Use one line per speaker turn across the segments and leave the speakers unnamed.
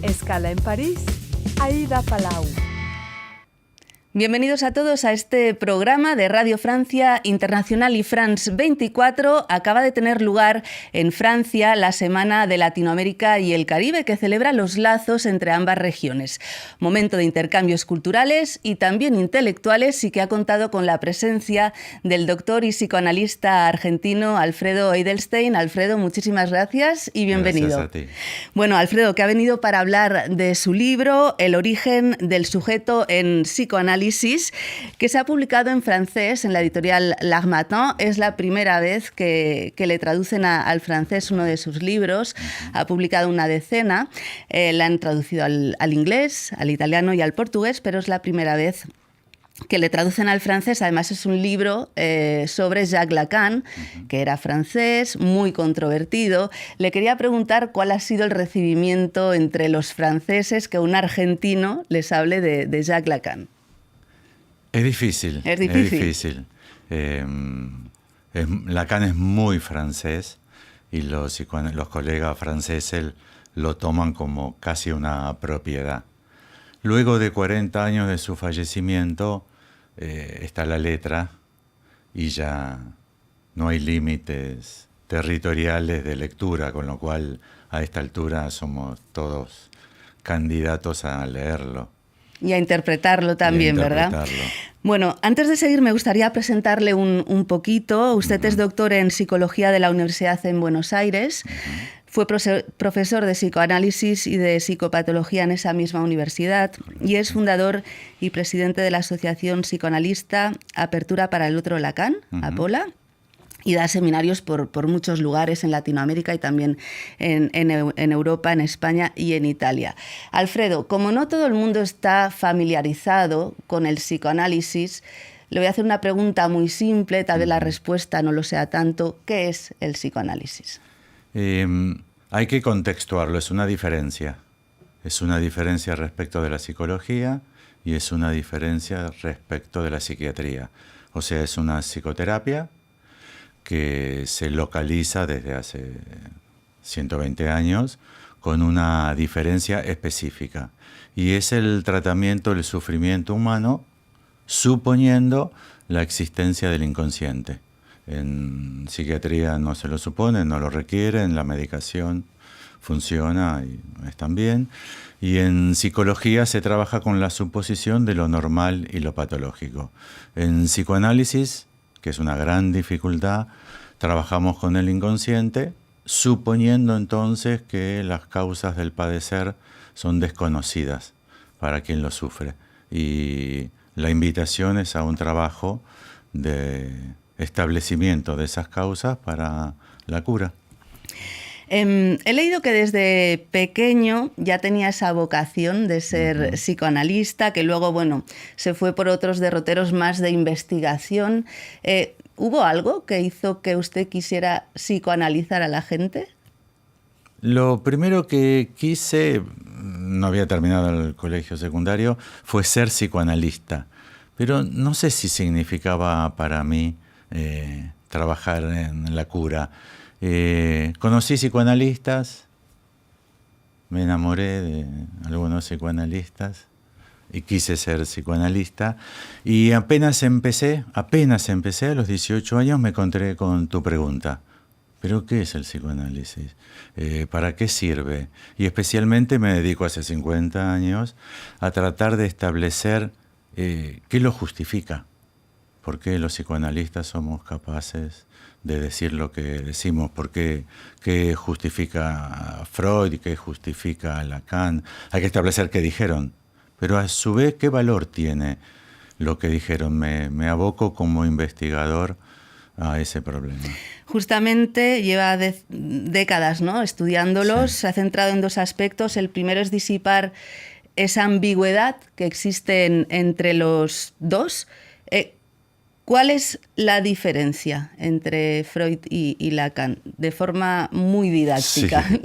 Escala en París, Aida Palau.
Bienvenidos a todos a este programa de Radio Francia Internacional y France 24. Acaba de tener lugar en Francia la Semana de Latinoamérica y el Caribe, que celebra los lazos entre ambas regiones. Momento de intercambios culturales y también intelectuales, y que ha contado con la presencia del doctor y psicoanalista argentino Alfredo Edelstein. Alfredo, muchísimas gracias y bienvenido.
Gracias a ti.
Bueno, Alfredo, que ha venido para hablar de su libro El origen del sujeto en psicoanálisis, que se ha publicado en francés en la editorial L'Harmattan. Es la primera vez que le traducen al francés uno de sus libros. Ha publicado una decena, la han traducido al inglés, al italiano y al portugués, pero es la primera vez que le traducen al francés. Además es un libro sobre Jacques Lacan, que era francés, muy controvertido. Le quería preguntar cuál ha sido el recibimiento entre los franceses que un argentino les hable de Jacques Lacan.
Es difícil.
Es difícil.
Lacan es muy francés y los colegas franceses lo toman como casi una propiedad. Luego de 40 años de su fallecimiento, está la letra y ya no hay límites territoriales de lectura, con lo cual a esta altura somos todos candidatos a leerlo.
Y a interpretarlo también, ¿verdad? Bueno, antes de seguir me gustaría presentarle un poquito. Usted es doctor en Psicología de la Universidad en Buenos Aires. Fue profesor de psicoanálisis y de psicopatología en esa misma universidad y es fundador y presidente de la asociación psicoanalista Apertura para el Otro Lacan, APOLA, y da seminarios por muchos lugares en Latinoamérica y también en Europa, en España y en Italia. Alfredo, como no todo el mundo está familiarizado con el psicoanálisis, le voy a hacer una pregunta muy simple, tal vez la respuesta no lo sea tanto. ¿Qué es el psicoanálisis?
Hay que contextuarlo, es una diferencia. Es una diferencia respecto de la psicología y es una diferencia respecto de la psiquiatría. O sea, es una psicoterapia que se localiza desde hace 120 años con una diferencia específica. Y es el tratamiento del sufrimiento humano suponiendo la existencia del inconsciente. En psiquiatría no se lo supone, no lo requieren, la medicación funciona y están bien. Y en psicología se trabaja con la suposición de lo normal y lo patológico. En psicoanálisis, que es una gran dificultad, trabajamos con el inconsciente, suponiendo entonces que las causas del padecer son desconocidas para quien lo sufre. Y la invitación es a un trabajo de establecimiento de esas causas para la cura.
He leído que desde pequeño ya tenía esa vocación de ser psicoanalista, que luego, bueno, se fue por otros derroteros más de investigación. ¿Hubo algo que hizo que usted quisiera psicoanalizar a la gente?
Lo primero que quise, no había terminado el colegio secundario, fue ser psicoanalista. Pero no sé si significaba para mí trabajar en la cura. Conocí psicoanalistas, me enamoré de algunos psicoanalistas y quise ser psicoanalista. Y apenas empecé, a los 18 años me encontré con tu pregunta. ¿Pero qué es el psicoanálisis? ¿Para qué sirve? Y especialmente me dedico hace 50 años a tratar de establecer qué lo justifica. ¿Por qué los psicoanalistas somos capaces de decir lo que decimos? ¿Por qué justifica a Freud y qué justifica a Lacan? Hay que establecer qué dijeron, pero a su vez, ¿qué valor tiene lo que dijeron? Me aboco como investigador a ese problema.
Justamente lleva décadas, ¿no?, estudiándolos.
Sí.
Se ha centrado en dos aspectos. El primero es disipar esa ambigüedad que existe entre los dos. ¿Cuál es la diferencia entre Freud y Lacan? De forma muy didáctica.
Sí.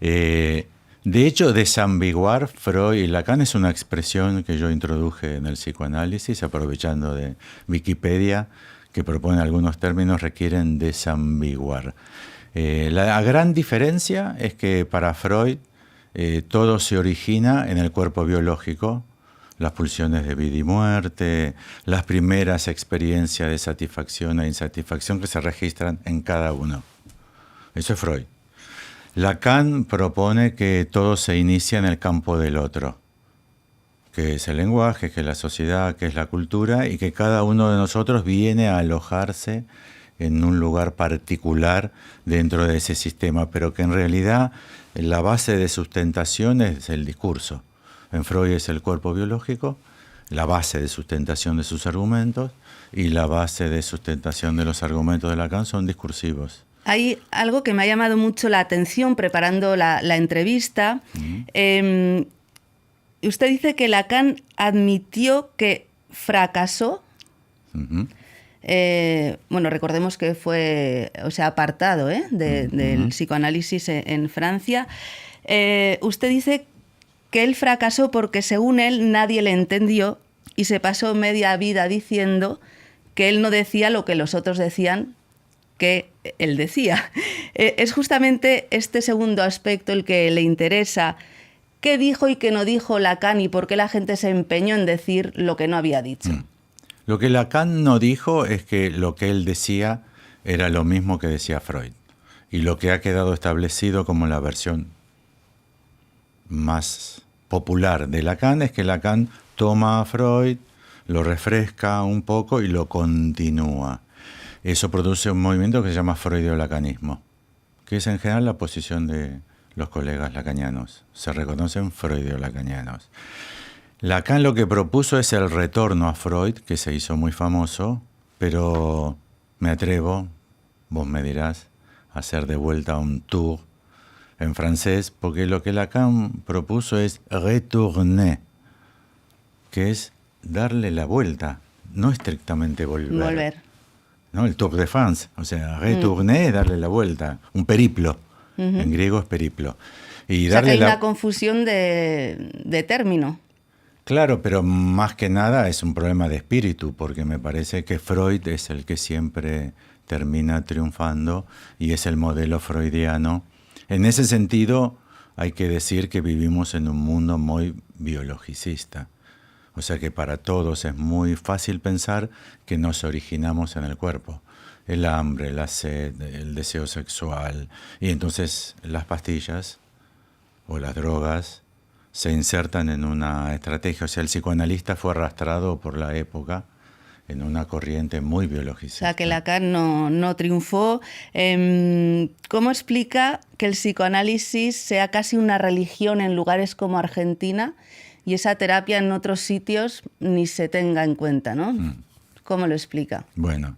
De hecho, desambiguar Freud y Lacan es una expresión que yo introduje en el psicoanálisis, aprovechando de Wikipedia, que propone algunos términos, requieren desambiguar. La gran diferencia es que para Freud todo se origina en el cuerpo biológico, las pulsiones de vida y muerte, las primeras experiencias de satisfacción e insatisfacción que se registran en cada uno. Eso es Freud. Lacan propone que todo se inicia en el campo del otro, que es el lenguaje, que es la sociedad, que es la cultura, y que cada uno de nosotros viene a alojarse en un lugar particular dentro de ese sistema, pero que en realidad la base de sustentación es el discurso. En Freud es el cuerpo biológico, la base de sustentación de sus argumentos, y la base de sustentación de los argumentos de Lacan son discursivos.
Hay algo que me ha llamado mucho la atención preparando la entrevista. Usted dice que Lacan admitió que fracasó. Bueno, recordemos que fue, apartado del psicoanálisis en Francia. Usted dice que él fracasó porque, según él, nadie le entendió y se pasó media vida diciendo que él no decía lo que los otros decían que él decía. Es justamente este segundo aspecto el que le interesa. ¿Qué dijo y qué no dijo Lacan y por qué la gente se empeñó en decir lo que no había dicho?
Lo que Lacan no dijo es que lo que él decía era lo mismo que decía Freud. Y lo que ha quedado establecido como la versión más popular de Lacan es que Lacan toma a Freud, lo refresca un poco y lo continúa. Eso produce un movimiento que se llama freudio-lacanismo, que es en general la posición de los colegas lacanianos. Se reconocen freudio-lacanianos. Lacan lo que propuso es el retorno a Freud, que se hizo muy famoso, pero me atrevo, vos me dirás, a hacer de vuelta un tour en francés, porque lo que Lacan propuso es retourner, que es darle la vuelta, no estrictamente volver. ¿No? El Tour de France, o sea, retourner es darle la vuelta, un periplo, en griego es periplo. Y darle
hay una confusión de término.
Claro, pero más que nada es un problema de espíritu, porque me parece que Freud es el que siempre termina triunfando y es el modelo freudiano. En ese sentido, hay que decir que vivimos en un mundo muy biologicista. O sea que para todos es muy fácil pensar que nos originamos en el cuerpo. El hambre, la sed, el deseo sexual. Y entonces las pastillas o las drogas se insertan en una estrategia. O sea, el psicoanalista fue arrastrado por la época en una corriente muy biologicista.
O sea, que Lacan no triunfó. ¿Cómo explica que el psicoanálisis sea casi una religión en lugares como Argentina y esa terapia en otros sitios ni se tenga en cuenta, ¿no? ¿Cómo lo explica?
Bueno,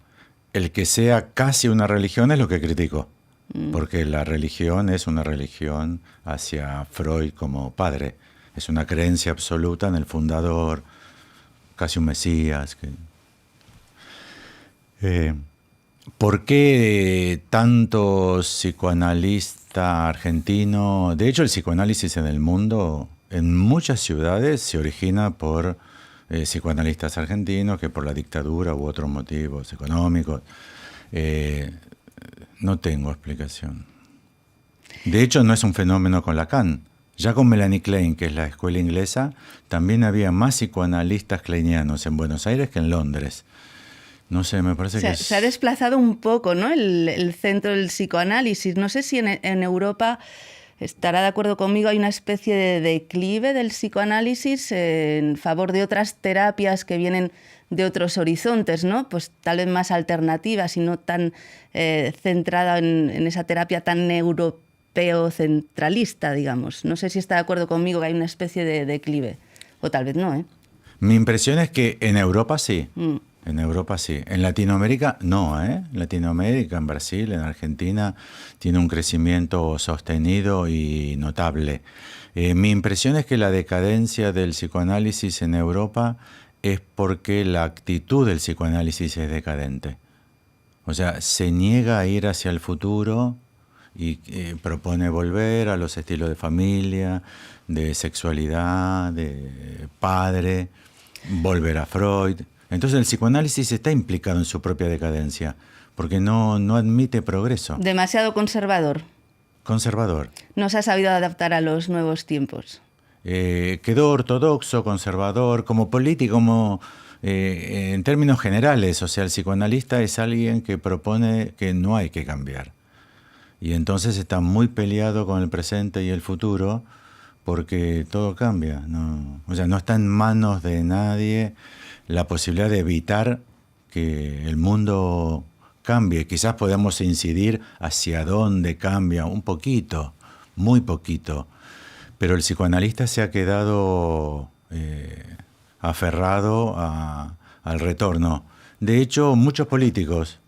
el que sea casi una religión es lo que critico, porque la religión es una religión hacia Freud como padre. Es una creencia absoluta en el fundador, casi un mesías. ¿Por qué tanto psicoanalista argentino? De hecho, el psicoanálisis en el mundo, en muchas ciudades, se origina por psicoanalistas argentinos que por la dictadura u otros motivos económicos. No tengo explicación. De hecho, no es un fenómeno con Lacan. Ya con Melanie Klein, que es la escuela inglesa, también había más psicoanalistas kleinianos en Buenos Aires que en Londres. No sé, me parece que...
Se ha desplazado un poco, ¿no?, el centro del psicoanálisis. No sé si en Europa, estará de acuerdo conmigo, hay una especie de declive del psicoanálisis en favor de otras terapias que vienen de otros horizontes, ¿no? Pues tal vez más alternativas y no tan centrada en esa terapia tan europeocentralista, digamos. No sé si está de acuerdo conmigo que hay una especie de declive, o tal vez no, ¿eh?
Mi impresión es que en Europa sí. En Europa sí. En Latinoamérica no, ¿eh? En Latinoamérica, en Brasil, en Argentina, tiene un crecimiento sostenido y notable. Mi impresión es que la decadencia del psicoanálisis en Europa es porque la actitud del psicoanálisis es decadente. O sea, se niega a ir hacia el futuro y propone volver a los estilos de familia, de sexualidad, de padre, volver a Freud. Entonces el psicoanálisis está implicado en su propia decadencia, porque no admite progreso.
Demasiado conservador.
Conservador.
No se ha sabido adaptar a los nuevos tiempos.
Quedó ortodoxo, conservador, como político, en términos generales. O sea, el psicoanalista es alguien que propone que no hay que cambiar. Y entonces está muy peleado con el presente y el futuro porque todo cambia. O sea, no está en manos de nadie la posibilidad de evitar que el mundo cambie. Quizás podamos incidir hacia dónde cambia un poquito, muy poquito. Pero el psicoanalista se ha quedado aferrado al retorno. De hecho, muchos políticos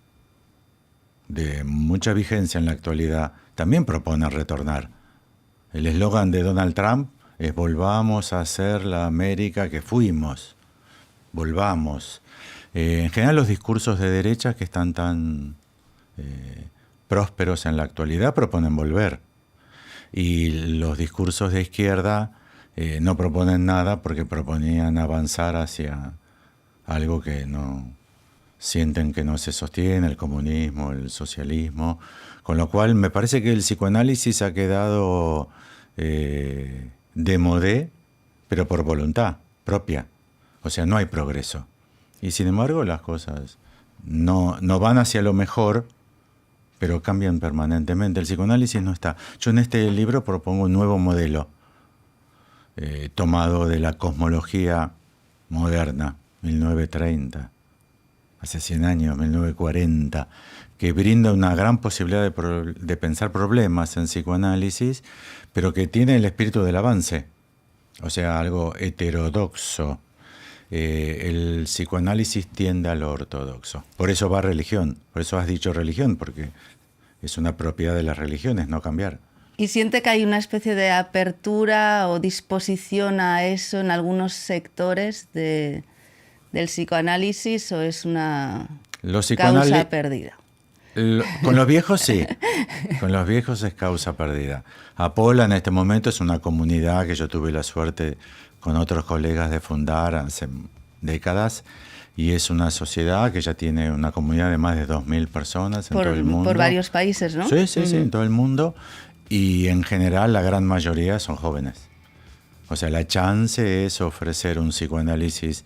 de mucha vigencia en la actualidad también proponen retornar. El eslogan de Donald Trump es volvamos a ser la América que fuimos. Volvamos. En general los discursos de derecha que están tan prósperos en la actualidad proponen volver. Y los discursos de izquierda no proponen nada porque proponían avanzar hacia algo que no sienten que no se sostiene, el comunismo, el socialismo. Con lo cual me parece que el psicoanálisis ha quedado de modé, pero por voluntad propia. O sea, no hay progreso. Y sin embargo las cosas no van hacia lo mejor, pero cambian permanentemente. El psicoanálisis no está. Yo en este libro propongo un nuevo modelo, tomado de la cosmología moderna, 1930, hace 100 años, 1940, que brinda una gran posibilidad de pensar problemas en psicoanálisis, pero que tiene el espíritu del avance, o sea, algo heterodoxo. El psicoanálisis tiende a lo ortodoxo. Por eso va a religión, por eso has dicho religión, porque es una propiedad de las religiones, no cambiar.
¿Y siente que hay una especie de apertura o disposición a eso en algunos sectores del psicoanálisis o es una causa perdida?
Con los viejos sí, con los viejos es causa perdida. Apola en este momento es una comunidad que yo tuve la suerte con otros colegas de fundar hace décadas, y es una sociedad que ya tiene una comunidad de más de 2.000 personas en todo el mundo.
Por varios países, ¿no?
Sí, en todo el mundo, y en general la gran mayoría son jóvenes. O sea, la chance es ofrecer un psicoanálisis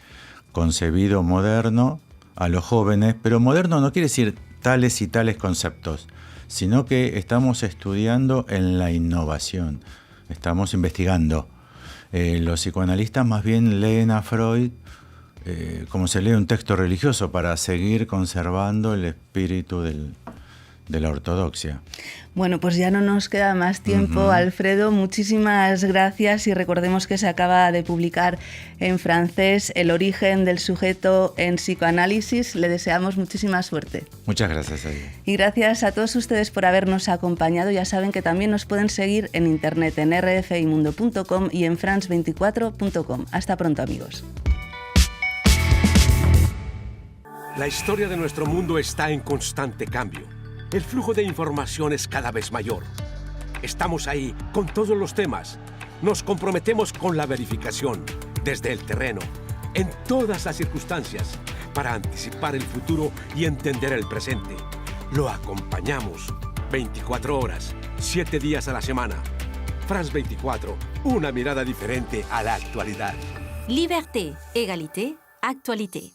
concebido moderno a los jóvenes, pero moderno no quiere decir tales y tales conceptos, sino que estamos estudiando en la innovación, estamos investigando. Los psicoanalistas más bien leen a Freud como se lee un texto religioso para seguir conservando el espíritu de la ortodoxia.
Bueno, pues ya no nos queda más tiempo, Alfredo. Muchísimas gracias y recordemos que se acaba de publicar en francés El origen del sujeto en psicoanálisis. Le deseamos muchísima suerte.
Muchas gracias a ella.
Y gracias a todos ustedes por habernos acompañado. Ya saben que también nos pueden seguir en internet en rfimundo.com y en france24.com. Hasta pronto, amigos.
La historia de nuestro mundo está en constante cambio. El flujo de información es cada vez mayor. Estamos ahí con todos los temas. Nos comprometemos con la verificación, desde el terreno, en todas las circunstancias, para anticipar el futuro y entender el presente. Lo acompañamos 24 horas, 7 días a la semana. France 24, una mirada diferente a la actualidad.
Liberté, égalité, actualité.